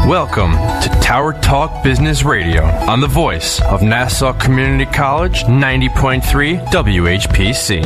Welcome to Tower Talk Business Radio on the voice of Nassau Community College 90.3 WHPC.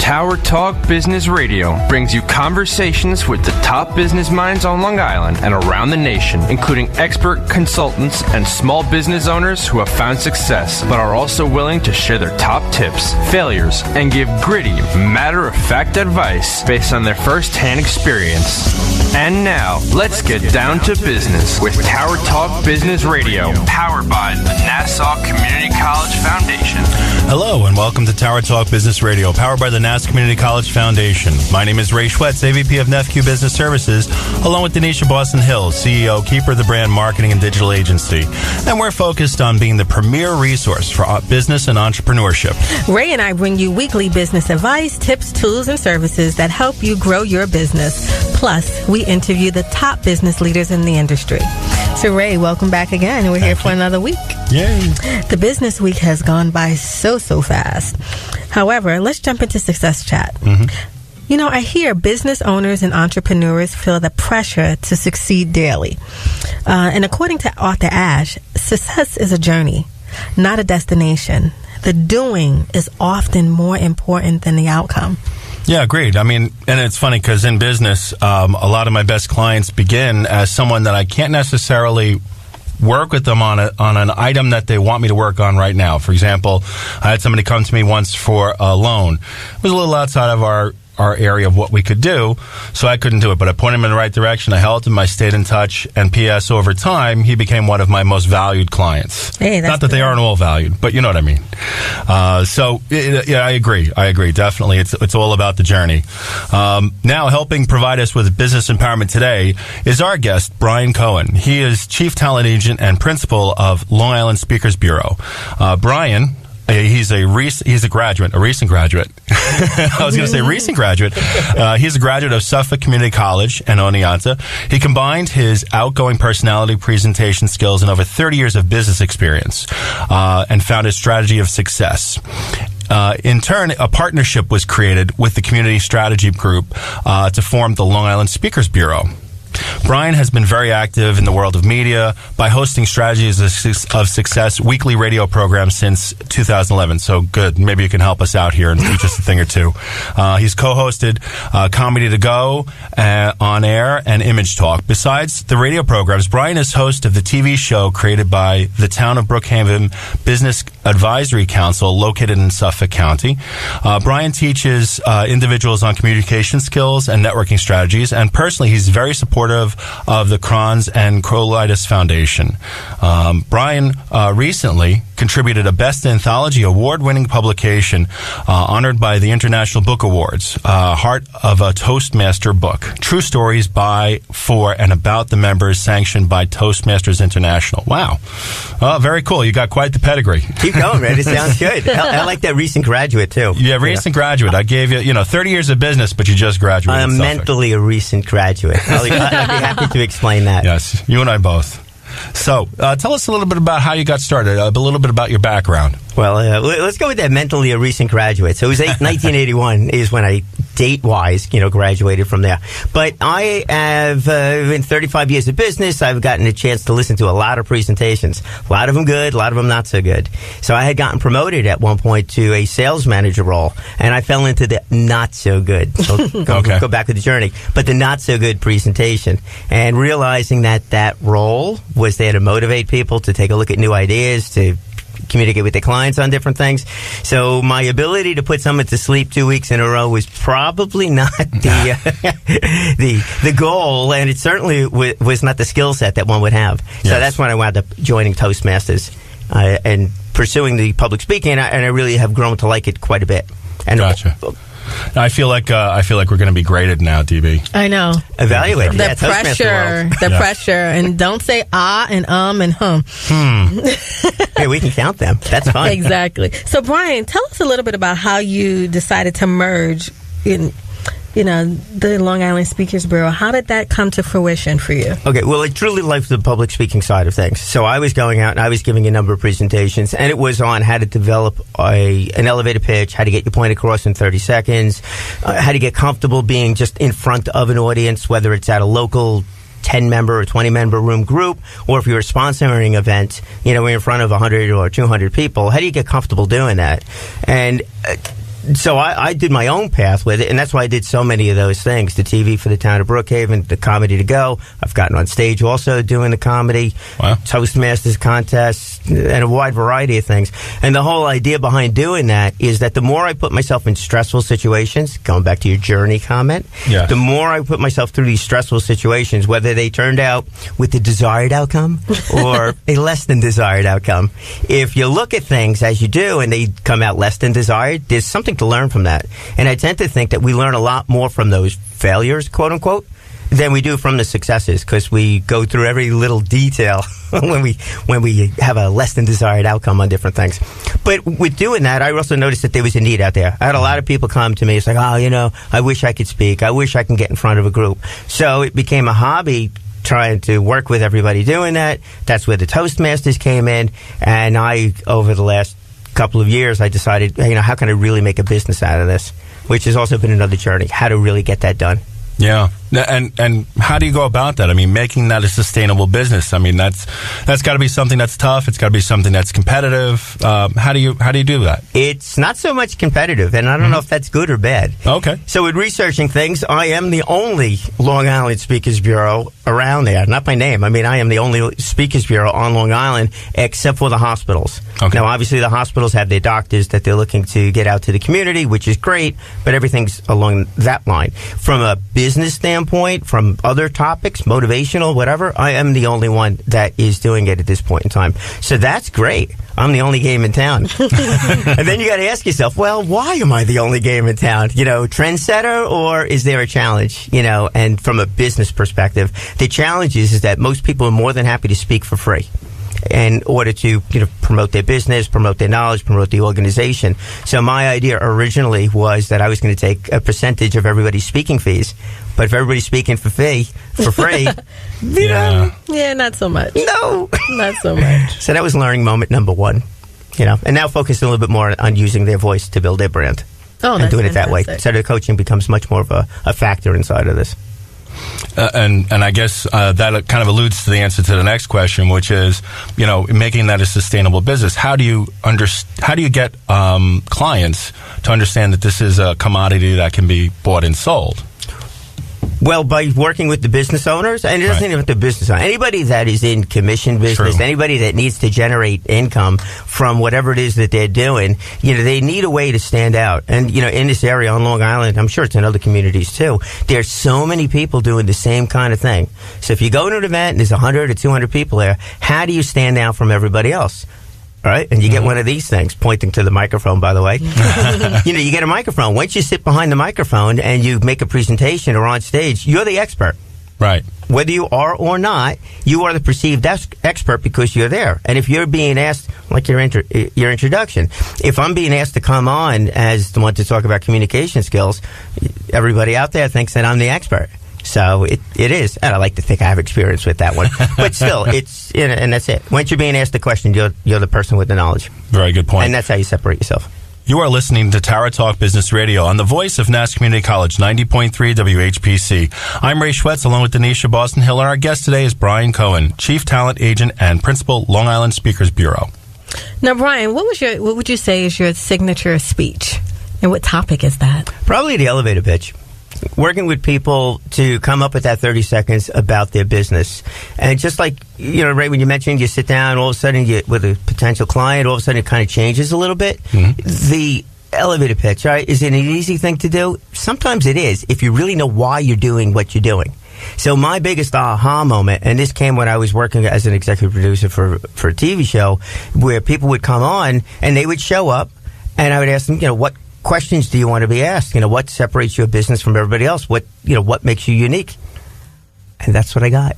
Tower Talk Business Radio brings you conversations with the top business minds on Long Island and around the nation, including expert consultants and small business owners who have found success, but are also willing to share their top tips, failures, and give gritty, matter-of-fact advice based on their first-hand experience. And now, let's get down to business with Tower Talk Business Radio, powered by the Nassau Community College Foundation. Hello, and welcome to Tower Talk Business Radio, powered by the Nassau Community College Foundation. My name is Ray Schwetz, AVP of NEFQ Business Services, along with Donyshia Boston-Hill, CEO, keeper of the brand marketing and digital agency. And we're focused on being the premier resource for business and entrepreneurship. Ray and I bring you weekly business advice, tips, tools, and services that help you grow your business. Plus, we interview the top business leaders in the industry. So, Ray, welcome back again. We're here for another week. Yay. The business week has gone by so fast. However, let's jump into Success Chat. You know, I hear business owners and entrepreneurs feel the pressure to succeed daily. And according to Arthur Ashe, success is a journey, not a destination. The doing is often more important than the outcome. Yeah, agreed. I mean, and it's funny because in business, a lot of my best clients begin as someone that I can't necessarily work with them on an item that they want me to work on right now. For example, I had somebody come to me once for a loan. It was a little outside of our area of what we could do, so I couldn't do it. But I pointed him in the right direction. I helped him. I stayed in touch. And P.S. over time, he became one of my most valued clients. Hey, that's not that they aren't all valued, but you know what I mean. Yeah, I agree. Definitely. It's all about the journey. Now, helping provide us with business empowerment today is our guest, BRIAN COHEN. He is Chief Talent Agent and Principal of Long Island Speakers Bureau. BRIAN, he's a recent graduate. I was going to say recent graduate. He's a graduate of Suffolk Community College and Oneonta. He combined his outgoing personality, presentation skills, and over 30 years of business experience, and found his strategy of success. In turn, a partnership was created with the Community Strategy Group to form the Long Island Speakers Bureau. BRIAN has been very active in the world of media by hosting Strategies of Success weekly radio programs since 2011. So good. Maybe you can help us out here and teach us a thing or two. He's co-hosted Comedy to Go, On Air, and Image Talk. Besides the radio programs, BRIAN is host of the TV show created by the Town of Brookhaven Business Advisory Council located in Suffolk County. BRIAN teaches individuals on communication skills and networking strategies, and personally, he's very supportive of the Crohn's and Colitis Foundation. BRIAN recently contributed a Best Anthology award-winning publication honored by the International Book Awards, Heart of a Toastmaster book. True stories by, for, and about the members, sanctioned by Toastmasters International. Wow. Very cool. You got quite the pedigree. Keep going, man. It sounds good. I like that recent graduate, too. Yeah, recent graduate. I gave you, 30 years of business, but you just graduated. I'm mentally a recent graduate. I'd be happy to explain that. Yes, you and I both. So, tell us a little bit about how you got started, a little bit about your background. Well, let's go with that mentally a recent graduate. So it was 1981 is when I, date-wise, graduated from there. But I have, in 35 years of business, I've gotten a chance to listen to a lot of presentations. A lot of them good, a lot of them not so good. So I had gotten promoted at one point to a sales manager role, and I fell into the not so good. So go back with the journey. But the not so good presentation. And realizing that role was there to motivate people to take a look at new ideas, to communicate with their clients on different things. So my ability to put someone to sleep 2 weeks in a row was probably not the goal, and it certainly was not the skill set that one would have. Yes. So that's when I wound up joining Toastmasters and pursuing the public speaking, and I really have grown to like it quite a bit. And gotcha. I feel like we're going to be graded now, DB. I know. Evaluate. The pressure, and don't say and and hum. Hey, we can count them. That's fine. Exactly. So, BRIAN, tell us a little bit about how you decided to merge in the Long Island Speakers Bureau. How did that come to fruition for you? Okay, well, I truly liked the public speaking side of things. So I was going out and I was giving a number of presentations, and it was on how to develop an elevator pitch, how to get your point across in 30 seconds, how to get comfortable being just in front of an audience, whether it's at a local 10-member or 20-member room group, or if you're a sponsoring event, we're in front of 100 or 200 people. How do you get comfortable doing that? And so I did my own path with it, and that's why I did so many of those things. The TV for the town of Brookhaven, the Comedy to Go. I've gotten on stage also doing the comedy, Toastmasters contests, and a wide variety of things. And the whole idea behind doing that is that the more I put myself in stressful situations, going back to your journey comment, the more I put myself through these stressful situations, whether they turned out with the desired outcome or a less than desired outcome, if you look at things as you do and they come out less than desired, there's something to learn from that. And I tend to think that we learn a lot more from those failures, quote unquote, than we do from the successes, because we go through every little detail when we have a less than desired outcome on different things. But with doing that, I also noticed that there was a need out there. I had a lot of people come to me. It's like, I wish I could speak. I wish I can get in front of a group. So it became a hobby, trying to work with everybody doing that. That's where the Toastmasters came in. And I, over the last couple of years, I decided, how can I really make a business out of this? Which has also been another journey, how to really get that done. Yeah. And how do you go about that? I mean, making that a sustainable business. I mean, that's got to be something that's tough. It's got to be something that's competitive. How do you do that? It's not so much competitive, and I don't know if that's good or bad. Okay. So with researching things, I am the only Long Island Speakers Bureau around there. Not by name. I mean, I am the only Speakers Bureau on Long Island, except for the hospitals. Okay. Now, obviously, the hospitals have their doctors that they're looking to get out to the community, which is great, but everything's along that line. From a business standpoint, from other topics, motivational, whatever, I am the only one that is doing it at this point in time. So that's great. I'm the only game in town. And then you got to ask yourself, well, why am I the only game in town? Trendsetter, or is there a challenge? And from a business perspective, the challenge is that most people are more than happy to speak for free in order to promote their business, promote their knowledge, promote the organization. So my idea originally was that I was going to take a percentage of everybody's speaking fees. But if everybody's speaking for free, yeah, not so much. No, not so much. So that was learning moment number one. And now focusing a little bit more on using their voice to build their brand. And doing it that way. So the coaching becomes much more of a factor inside of this. And I guess that kind of alludes to the answer to the next question, which is, making that a sustainable business. How do you get clients to understand that this is a commodity that can be bought and sold? Well, by working with the business owners, and it doesn't even have to be business owner. Anybody that is in commission business, anybody that needs to generate income from whatever it is that they're doing, they need a way to stand out. And, in this area on Long Island, I'm sure it's in other communities too, there's so many people doing the same kind of thing. So if you go to an event and there's 100 or 200 people there, how do you stand out from everybody else? Right? And you get one of these things, pointing to the microphone, by the way. You get a microphone. Once you sit behind the microphone and you make a presentation or on stage, you're the expert. Right. Whether you are or not, you are the perceived expert because you're there. And if you're being asked, like your introduction, if I'm being asked to come on as the one to talk about communication skills, everybody out there thinks that I'm the expert. So it is, and I like to think I have experience with that one. But still, and that's it. Once you're being asked a question, you're the person with the knowledge. Very good point. And that's how you separate yourself. You are listening to Tower Talk Business Radio on the voice of Nass Community College, 90.3 WHPC. I'm Ray Schwetz, along with Donyshia Boston-Hill, and our guest today is BRIAN Cohen, Chief Talent Agent and Principal, Long Island Speakers Bureau. Now, BRIAN, what would you say is your signature speech, and what topic is that? Probably the elevator pitch. Working with people to come up with that 30 seconds about their business. And just like, Ray, when you mentioned you sit down, all of a sudden with a potential client, all of a sudden it kind of changes a little bit. Mm-hmm. The elevator pitch, right? Is it an easy thing to do? Sometimes it is, if you really know why you're doing what you're doing. So my biggest aha moment, and this came when I was working as an executive producer for a TV show, where people would come on and they would show up and I would ask them, what questions do you want to be asked? What separates your business from everybody else? What makes you unique? And that's what I got.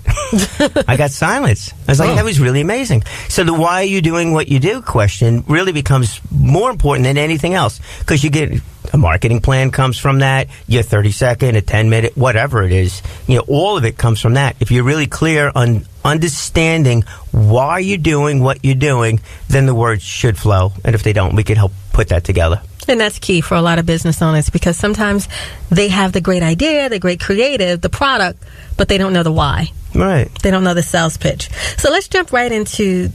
I got silence. I was like, that was really amazing. So the why are you doing what you do question really becomes more important than anything else, because you get a marketing plan comes from that, your 30-second, a 10-minute, whatever it is, all of it comes from that. If you're really clear on understanding why you're doing what you're doing, then the words should flow. And if they don't, we can help put that together. And that's key for a lot of business owners, because sometimes they have the great idea, the great creative, the product, but they don't know the why. Right. They don't know the sales pitch. So let's jump right into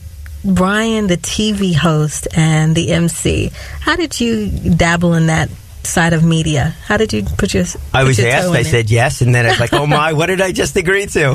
Brian, the TV host and the MC. How did you dabble in that side of media? How did you put your I was your asked, I said yes, and then I was like, oh my, what did I just agree to?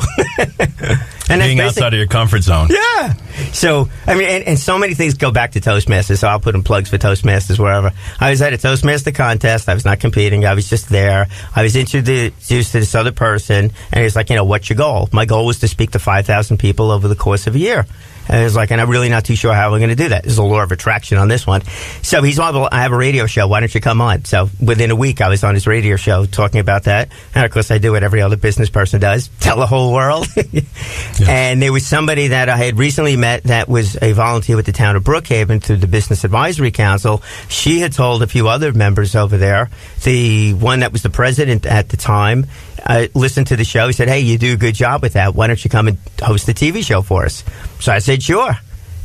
And being outside of your comfort zone. Yeah. So, I mean, and so many things go back to Toastmasters, so I'll put in plugs for Toastmasters wherever. I was at a Toastmaster contest. I was not competing. I was just there. I was introduced to this other person, and he was like, what's your goal? My goal was to speak to 5,000 people over the course of a year. And I was like, and I'm really not too sure how we're going to do that. There's a law of attraction on this one. So he's on, I have a radio show. Why don't you come on? So within a week, I was on his radio show talking about that. And of course, I do what every other business person does, tell the whole world. Yes. And there was somebody that I had recently met that was a volunteer with the town of Brookhaven through the Business Advisory Council. She had told a few other members over there, the one that was the president at the time, listened to the show. He said, hey, you do a good job with that. Why don't you come and host a TV show for us? So I said, sure.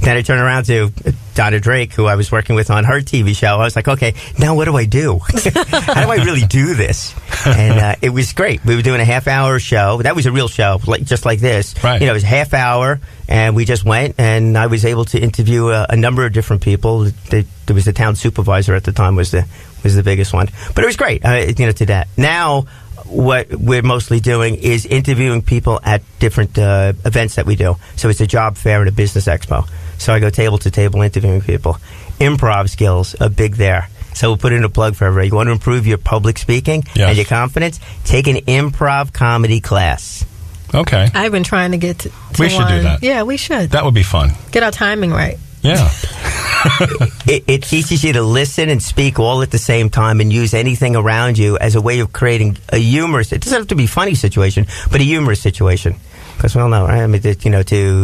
Then I turned around to Donna Drake, who I was working with on her TV show. I was like, okay, now what do I do? How do I really do this? And it was great. We were doing a half-hour show. That was a real show, just like this. Right. It was a half hour, and we just went, and I was able to interview a number of different people. There was the town supervisor at the time was the biggest one. But it was great, to that. Now, what we're mostly doing is interviewing people at different events that we do. So it's a job fair and a business expo. So I go table to table interviewing people. Improv skills are big there. So we'll put in a plug for everybody. You want to improve your public speaking and your confidence? Take an improv comedy class. Okay. I've been trying to get to we should do that. Yeah, we should. That would be fun. Get our timing right. Yeah. It teaches you to listen and speak all at the same time and use anything around you as a way of creating a humorous, it doesn't have to be a funny situation, but a humorous situation. Because we all know, right? I mean,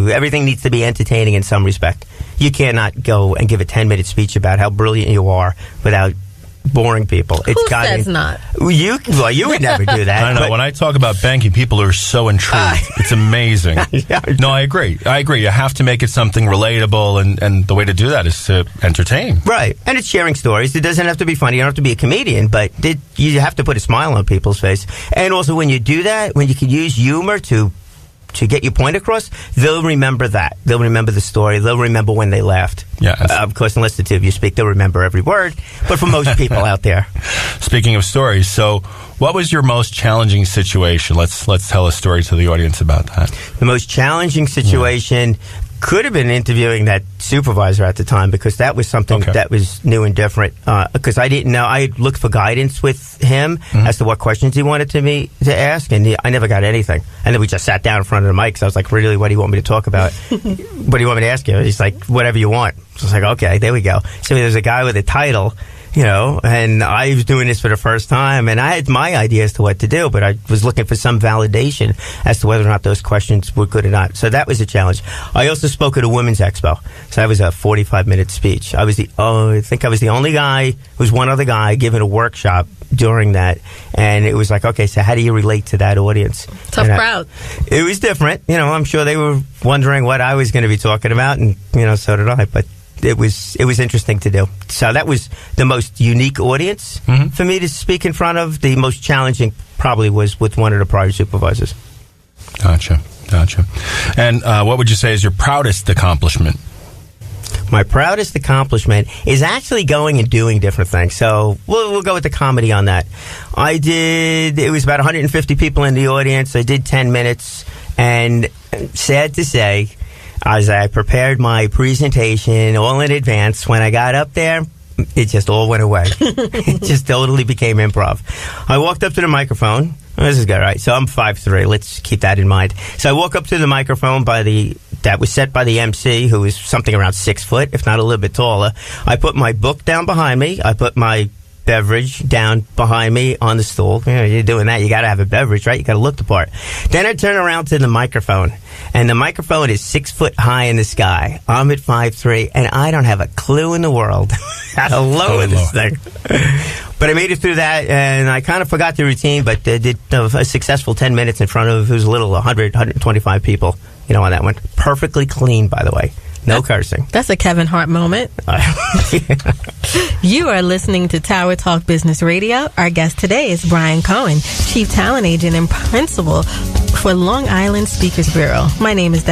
everything needs to be entertaining in some respect. You cannot go and give a 10-minute speech about how brilliant you are without boring people. Who says not? You would never do that. I know. When I talk about banking, people are so intrigued. It's amazing. No, I agree. You have to make it something relatable, and the way to do that is to entertain. Right. And it's sharing stories. It doesn't have to be funny. You don't have to be a comedian, but you have to put a smile on people's face. And also, when you do that, when you can use humor to get your point across, they'll remember that. They'll remember the story. They'll remember when they laughed. Yeah. Of course, unless the two of you speak, they'll remember every word. But for most people out there. Speaking of stories, so what was your most challenging situation? Let's tell a story to the audience about that. The most challenging situation could have been interviewing that supervisor at the time, because that was something that was new and different. Because I didn't know. I looked for guidance with him as to what questions he wanted to ask, and I never got anything. And then we just sat down in front of the mic. So I was like, really, what do you want me to talk about? What do you want me to ask you? He's like, whatever you want. So I was like, okay, there we go. So there's a guy with a title, and I was doing this for the first time, and I had my idea as to what to do, but I was looking for some validation as to whether or not those questions were good or not. So that was a challenge. I also spoke at a women's expo. So that was a 45-minute speech. I think I was the only guy, was one other guy giving a workshop during that, and it was like, okay, so how do you relate to that audience? Tough crowd. It was different. I'm sure they were wondering what I was going to be talking about, and so did I, but it was interesting to do. So that was the most unique audience for me to speak in front of. The most challenging probably was with one of the prior supervisors. Gotcha. And what would you say is your proudest accomplishment? My proudest accomplishment is actually going and doing different things. So we'll go with the comedy on that. It was about 150 people in the audience. I did 10 minutes, and sad to say, as I prepared my presentation all in advance, when I got up there, it just all went away. It just totally became improv. I walked up to the microphone. This is good, right? So I'm 5'3". Let's keep that in mind. So I walk up to the microphone that was set by the MC, who was something around 6 foot, if not a little bit taller. I put my book down behind me. I put my beverage down behind me on the stool. You're doing that. You got to have a beverage, right? You got to look the part. Then I turn around to the microphone, and the microphone is 6 foot high in the sky. I'm at 5'3", and I don't have a clue in the world how to lower this thing. But I made it through that, and I kind of forgot the routine, but did a successful 10 minutes in front of, it was a little 100, 125 people, on that one. Perfectly clean, by the way. No cursing. That's a Kevin Hart moment. You are listening to Tower Talk Business Radio. Our guest today is BRIAN Cohen, Chief Talent Agent and Principal for Long Island Speakers Bureau. My name is